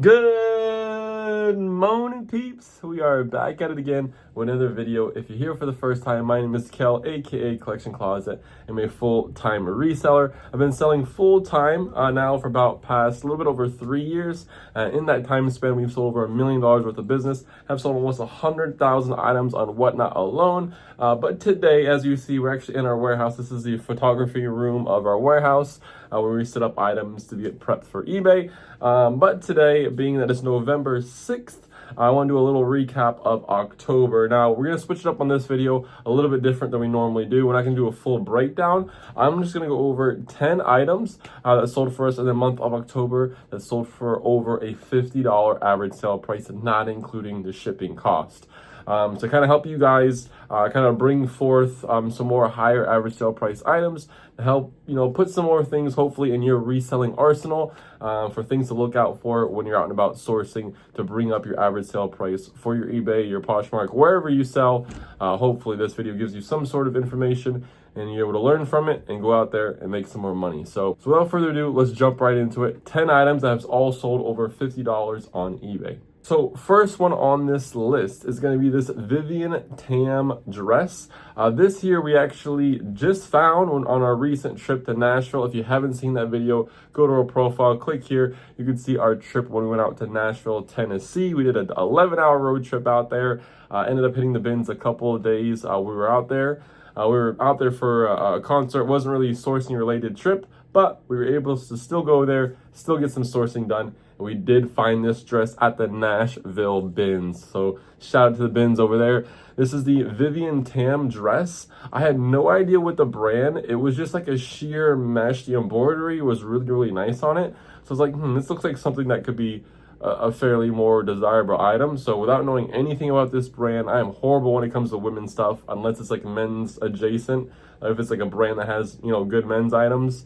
Good morning, peeps. We are back at it again with another video. If you're here for the first time, my name is Kel, aka Collection Closet. I'm a full-time reseller. I've been selling full-time now for about past a little bit over 3 years. In that time span, we've sold over $1 million worth of business. Have sold almost 100,000 items on Whatnot alone. But today, as you see, we're actually in our warehouse. This is the photography room of our warehouse where we set up items to get prepped for eBay. But today, being that it's November 6th, I want to do a little recap of October. Now, we're going to switch it up on this video a little bit different than we normally do. We're not going to do a full breakdown. I'm just going to go over 10 items that sold for us in the month of October that sold for over a $50 average sale price, not including the shipping cost. To kind of help you guys kind of bring forth some more higher average sale price items to help, put some more things hopefully in your reselling arsenal for things to look out for when you're out and about sourcing to bring up your average sale price for your eBay, your Poshmark, wherever you sell. Hopefully this video gives you some sort of information and you're able to learn from it and go out there and make some more money. So without further ado, let's jump right into it. 10 items that have all sold over $50 on eBay. So first one on this list is going to be this Vivian Tam dress. This here we actually just found on our recent trip to Nashville. If you haven't seen that video, go to our profile, click here. You can see our trip when we went out to Nashville, Tennessee. We did an 11-hour road trip out there. Ended up hitting the bins a couple of days. We were out there. We were out there for a concert. It wasn't really a sourcing related trip, but we were able to still go there, still get some sourcing done. And we did find this dress at the Nashville bins. So shout out to the bins over there. This is the Vivian Tam dress. I had no idea what the brand. It was just like a sheer mesh. The embroidery was really, really nice on it. So I was like, this looks like something that could be a fairly more desirable item. So without knowing anything about this brand, I am horrible when it comes to women's stuff, unless it's like men's adjacent. If it's like a brand that has, good men's items.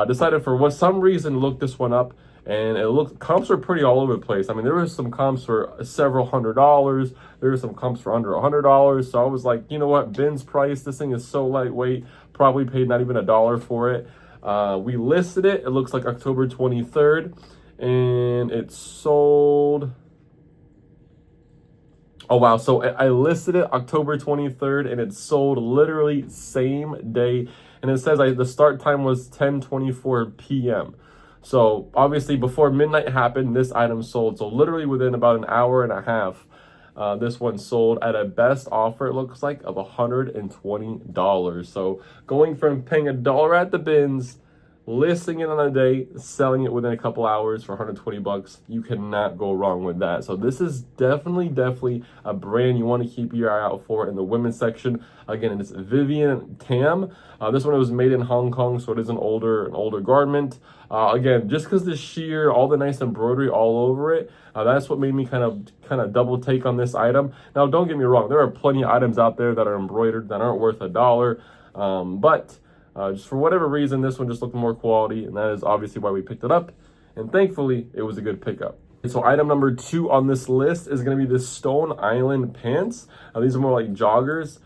Decided for some reason to look this one up, and comps are pretty all over the place. I mean, there was some comps for several $100s. There were some comps for under $100. So I was like, you know what, bins price, this thing is so lightweight, probably paid not even $1 for it. We listed it, it looks like October 23rd, and it sold. Oh, wow. So I listed it October 23rd, and it sold literally same day. And it says the start time was 10:24 p.m. So obviously before midnight happened, this item sold. So literally within about an hour and a half, this one sold at a best offer, it looks like, of $120. So going from paying $1 at the bins, listing it on a day, selling it within a couple hours for $120, you cannot go wrong with that. So this is definitely a brand you want to keep your eye out for in the women's section. Again, it's Vivian Tam. This one was made in Hong Kong, so it is an older garment. Again, just because the sheer, all the nice embroidery all over it, that's what made me kind of double take on this item. Now, don't get me wrong, there are plenty of items out there that are embroidered that aren't worth $1, but just for whatever reason, this one just looked more quality, and that is obviously why we picked it up. And thankfully, it was a good pickup. And so item number 2 on this list is going to be the Stone Island pants. These are more like joggers.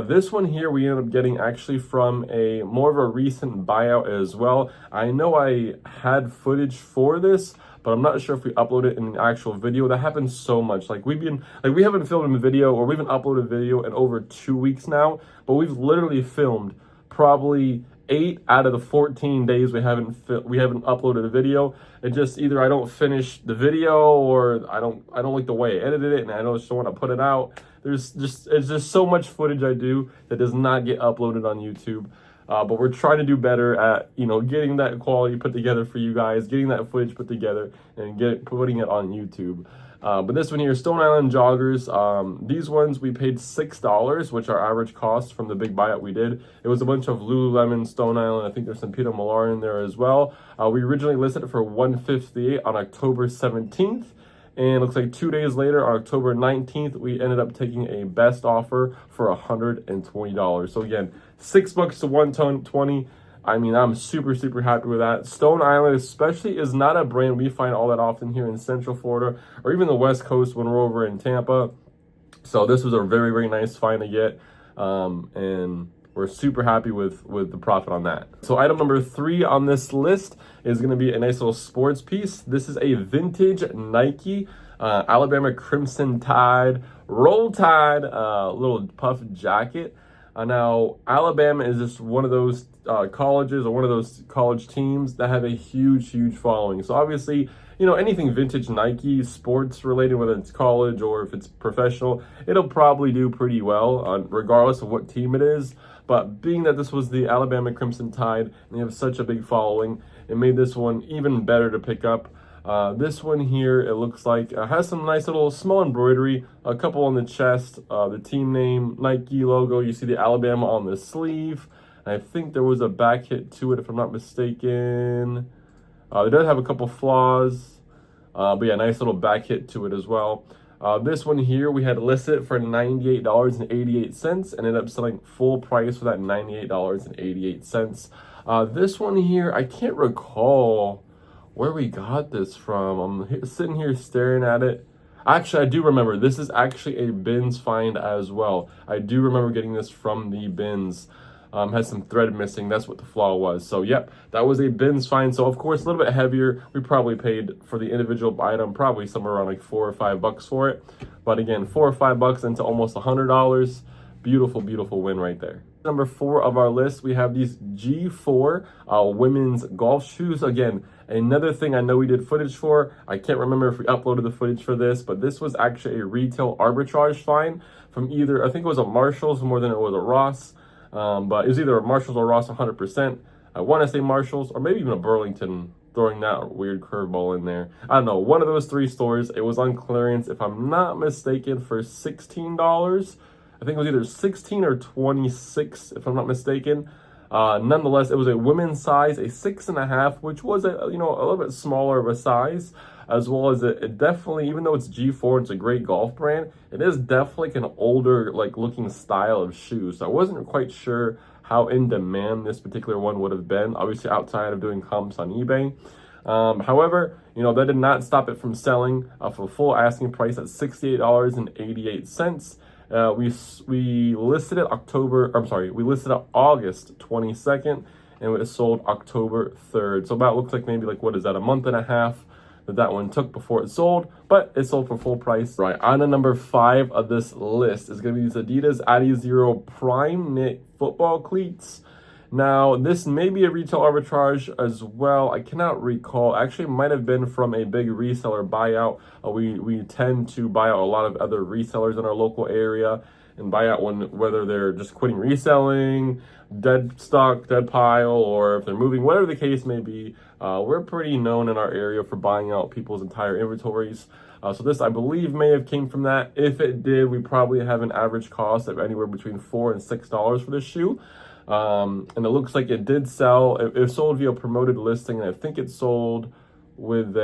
This one here we ended up getting actually from a more of a recent buyout as well. I know I had footage for this, but I'm not sure if we uploaded it in an actual video. That happens so much. We haven't filmed a video, or we haven't uploaded a video in over 2 weeks now, but we've literally filmed probably 8 out of the 14 days we haven't uploaded a video. It just either I don't finish the video, or I don't like the way I edited it, and I just don't want to put it out. It's just so much footage I do that does not get uploaded on YouTube. But we're trying to do better at getting that quality put together for you guys, getting that footage put together, and putting it on YouTube. But this one here, Stone Island joggers. These ones we paid $6, which our average cost from the big buyout we did. It was a bunch of Lululemon, Stone Island. I think there's some Peter Millar in there as well. We originally listed it for $158 on October 17th. And it looks like 2 days later, on October 19th, we ended up taking a best offer for $120. So again, $6 to $120. I mean, I'm super happy with that. Stone Island especially is not a brand we find all that often here in Central Florida, or even the West Coast when we're over in Tampa. So this was a very nice find to get. And we're super happy with the profit on that. So item number 3 on this list is going to be a nice little sports piece. This is a vintage Nike Alabama Crimson Tide Roll Tide little puff jacket. Now, Alabama is just one of those colleges or one of those college teams that have a huge following. So obviously, you know, anything vintage Nike sports related, whether it's college or if it's professional, it'll probably do pretty well regardless of what team it is. But being that this was the Alabama Crimson Tide and they have such a big following, it made this one even better to pick up. This one here, it looks like has some nice little small embroidery, a couple on the chest, the team name, Nike logo. You see the Alabama on the sleeve. I think there was a back hit to it, if I'm not mistaken. It does have a couple flaws, but yeah, nice little back hit to it as well. This one here, we had listed for $98.88 and ended up selling full price for that $98.88. This one here, I can't recall where we got this from. I'm sitting here staring at it. Actually, I do remember. This is actually a bins find as well. I do remember getting this from the bins. Has some thread missing. That's what the flaw was. So, yep, that was a bins find. So, of course, a little bit heavier. We probably paid for the individual item probably somewhere around like $4 or $5 for it. But again, $4 or $5 into almost $100. Beautiful win right there. Number 4 of our list, we have these G4 women's golf shoes. Again, another thing I know we did footage for. I can't remember if we uploaded the footage for this, but this was actually a retail arbitrage find from either, I think it was a Marshall's more than it was a Ross, but it was either a Marshall's or Ross 100%. I want to say Marshall's or maybe even a Burlington, throwing that weird curveball in there. I don't know, one of those 3 stores. It was on clearance, if I'm not mistaken, for $16. I think it was either 16 or 26, if I'm not mistaken. Nonetheless, it was a women's size, a 6.5, which was a little bit smaller of a size, as well as it definitely, even though it's G4, it's a great golf brand, it is definitely like an older looking style of shoes. So I wasn't quite sure how in demand this particular one would have been, obviously outside of doing comps on eBay. However, that did not stop it from selling for full asking price at $68.88. We listed it August 22nd, and it was sold October 3rd. So about looks like maybe what is that, a month and a half that one took before it sold, but it sold for full price. Right, on to number 5 of this list is going to be these Adidas Adizero Prime Knit football cleats. Now, this may be a retail arbitrage as well. I cannot recall. Actually, it might have been from a big reseller buyout. We tend to buy out a lot of other resellers in our local area and buy out whether they're just quitting reselling, dead stock, dead pile, or if they're moving, whatever the case may be. We're pretty known in our area for buying out people's entire inventories. So this, I believe, may have came from that. If it did, we probably have an average cost of anywhere between $4 and $6 for this shoe. And it looks like it did sell. It sold via promoted listing, and I think it sold with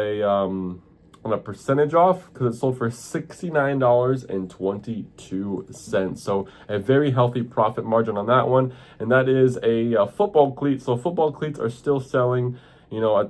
on a percentage off because it sold for $69.22. So a very healthy profit margin on that one, and that is a football cleat. So football cleats are still selling,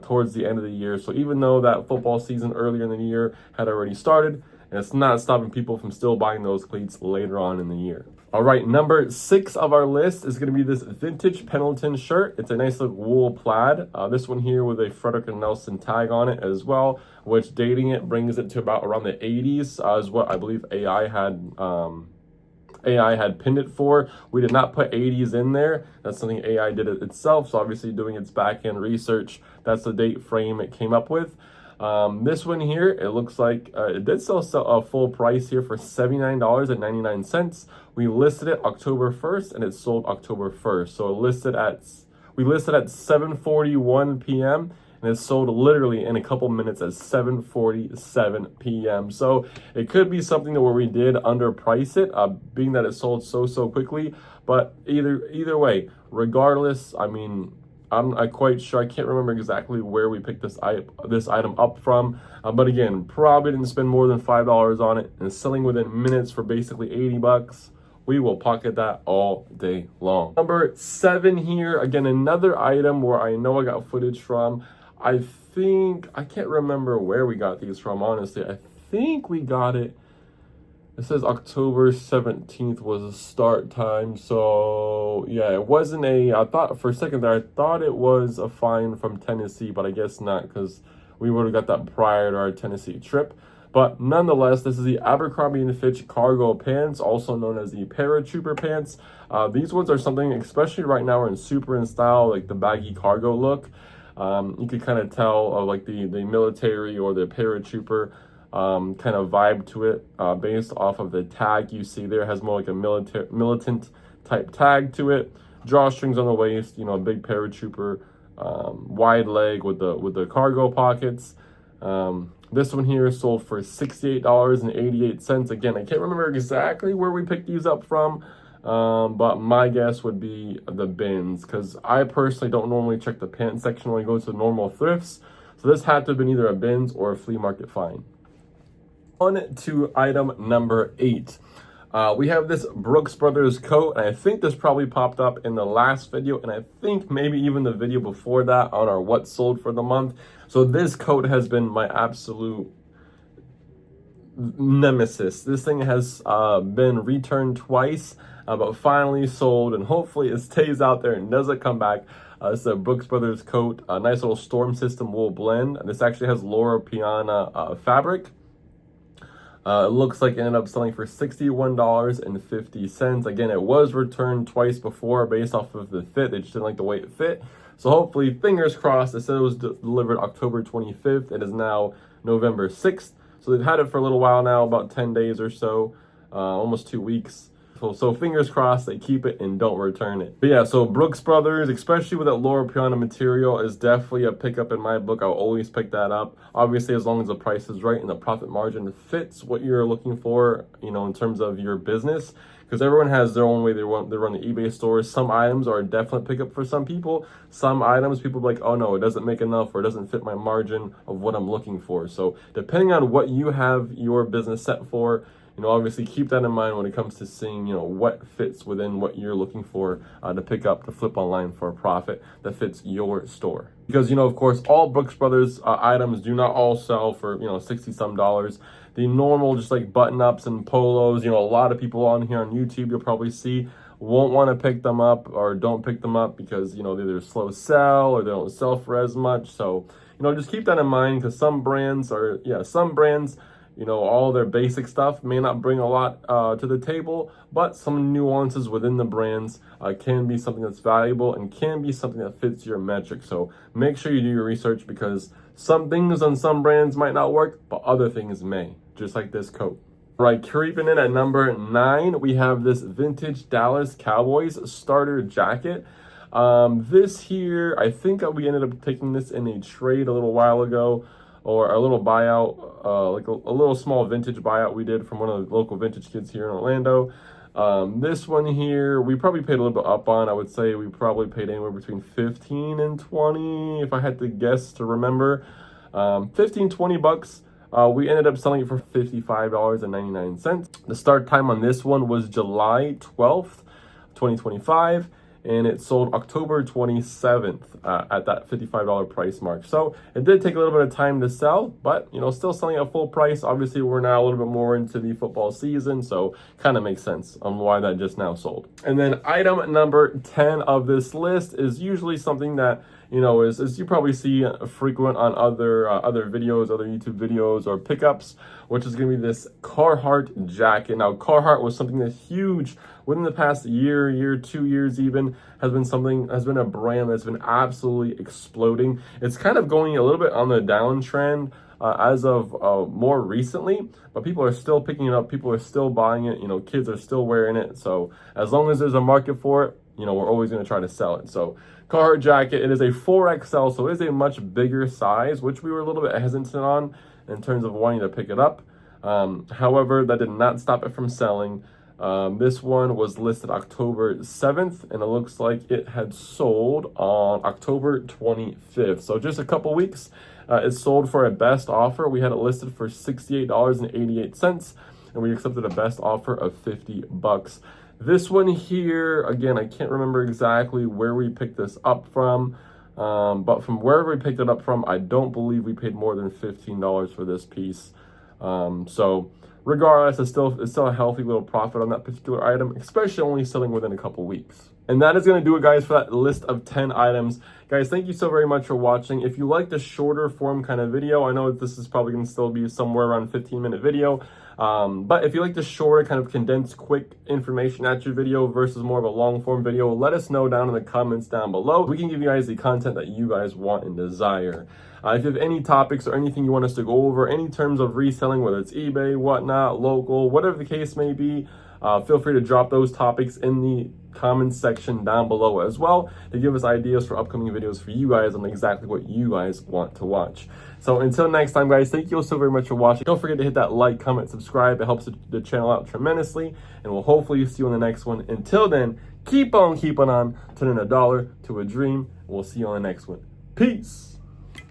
towards the end of the year. So even though that football season earlier in the year had already started, and it's not stopping people from still buying those cleats later on in the year. All right, number 6 of our list is going to be this vintage Pendleton shirt. It's a nice little wool plaid. This one here with a Frederick and Nelson tag on it as well, which dating it brings it to about around the 80s, is what I believe AI had pinned it for. We did not put 80s in there. That's something AI did it itself. So obviously doing its back-end research, that's the date frame it came up with. This one here, it looks like it did sell a full price here for $79.99. We listed it October 1st and it sold October 1st. So we listed at 7:41 p.m. and it sold literally in a couple minutes at 7:47 p.m. So it could be something where we did underprice it, being that it sold so quickly. But either way, regardless, I mean, I'm not quite sure. I can't remember exactly where we picked this item up from. But again, probably didn't spend more than $5 on it, and selling within minutes for basically $80. We will pocket that all day long. Number 7 here, again, another item where I know I got footage from. I can't remember where we got these from, honestly. I think we got it. It says October 17th was the start time. So yeah, it wasn't I thought for a second there, I thought it was a fine from Tennessee, but I guess not, because we would have got that prior to our Tennessee trip. But nonetheless, this is the Abercrombie & Fitch cargo pants, also known as the paratrooper pants. These ones are something, especially right now, are in super in style, like the baggy cargo look. You could kind of tell like the military or the paratrooper kind of vibe to it, based off of the tag you see there. It has more like a militant type tag to it. Drawstrings on the waist, a big paratrooper, wide leg with the cargo pockets. This one here is sold for $68.88. Again, I can't remember exactly where we picked these up from, but my guess would be the bins, because I personally don't normally check the pants section when I go to the normal thrifts. So this had to have been either a bins or a flea market find. On to item number 8. We have this Brooks Brothers coat, and I think this probably popped up in the last video, and I think maybe even the video before that on our what sold for the month. So this coat has been my absolute nemesis. This thing has been returned twice, but finally sold, and hopefully it stays out there and doesn't come back. It's a Brooks Brothers coat, a nice little storm system wool blend. This actually has Laura Piana fabric. It looks like it ended up selling for $61.50. Again, it was returned twice before based off of the fit. They just didn't like the way it fit. So hopefully, fingers crossed. It said it was delivered October 25th. It is now November 6th. So they've had it for a little while now, about 10 days or so, almost 2 weeks. So fingers crossed they keep it and don't return it. But yeah, so Brooks Brothers, especially with that Laura Piana material, is definitely a pickup in my book. I'll always pick that up. Obviously, as long as the price is right and the profit margin fits what you're looking for, in terms of your business. Because everyone has their own way they run the eBay stores. Some items are a definite pickup for some people. Some items, people are like, oh no, it doesn't make enough, or it doesn't fit my margin of what I'm looking for. So depending on what you have your business set for, obviously keep that in mind when it comes to seeing, what fits within what you're looking for to pick up, to flip online for a profit that fits your store. Because, of course, all Brooks Brothers items do not all sell for, $60-some. The normal, just like button-ups and polos, a lot of people on here on YouTube, you'll probably see, won't want to pick them up or don't pick them up because, they either slow sell or they don't sell for as much. So, just keep that in mind, because some brands, all their basic stuff may not bring a lot to the table, but some nuances within the brands can be something that's valuable and can be something that fits your metric. So make sure you do your research, because some things on some brands might not work, but other things may, just like this coat. Right, creeping in at number 9, we have this vintage Dallas Cowboys starter jacket. This here, I think we ended up taking this in a trade a little while ago, or a little buyout, like a little small vintage buyout we did from one of the local vintage kids here in Orlando. This one here, we probably paid a little bit up on. I would say we probably paid anywhere between 15 and 20, if I had to guess to remember. 15, 20 bucks. We ended up selling it for $55.99. The start time on this one was July 12th, 2025. And it sold October 27th at that $55 price mark. So it did take a little bit of time to sell, but still selling at full price. Obviously, we're now a little bit more into the football season, so kind of makes sense on why that just now sold. And then item number 10 of this list is usually something that is you probably see frequent on other videos, other YouTube videos or pickups, which is going to be this Carhartt jacket. Now, Carhartt was something that's huge within the past year, 2 years even, has been a brand that's been absolutely exploding. It's kind of going a little bit on the downtrend as of more recently, but people are still picking it up. People are still buying it. Kids are still wearing it. So as long as there's a market for it, we're always going to try to sell it. So Carhartt jacket, it is a 4XL, so it is a much bigger size, which we were a little bit hesitant on in terms of wanting to pick it up. However, that did not stop it from selling. This one was listed October 7th, and it looks like it had sold on October 25th. So just a couple weeks. It sold for a best offer. We had it listed for $68.88, and we accepted a best offer of $50. This one here, again, I can't remember exactly where we picked this up from, but from wherever we picked it up from, I don't believe we paid more than $15 for this piece. So regardless, it's still a healthy little profit on that particular item, especially only selling within a couple weeks. And that is going to do it, guys, for that list of 10 items. Guys, thank you so very much for watching. If you like the shorter form kind of video, I know this is probably going to still be somewhere around 15-minute video. But if you like the shorter, kind of condensed, quick information at your video versus more of a long form video, let us know down in the comments down below. We can give you guys the content that you guys want and desire. If you have any topics or anything you want us to go over, any terms of reselling, whether it's eBay, whatnot, local, whatever the case may be, feel free to drop those topics in the comments section down below as well to give us ideas for upcoming videos for you guys on exactly what you guys want to watch. So until next time, guys, thank you so very much for watching. Don't forget to hit that like, comment, subscribe. It helps the channel out tremendously, and we'll hopefully see you on the next one. Until then, keep on keeping on, turning $1 to a dream. We'll see you on the next one. Peace.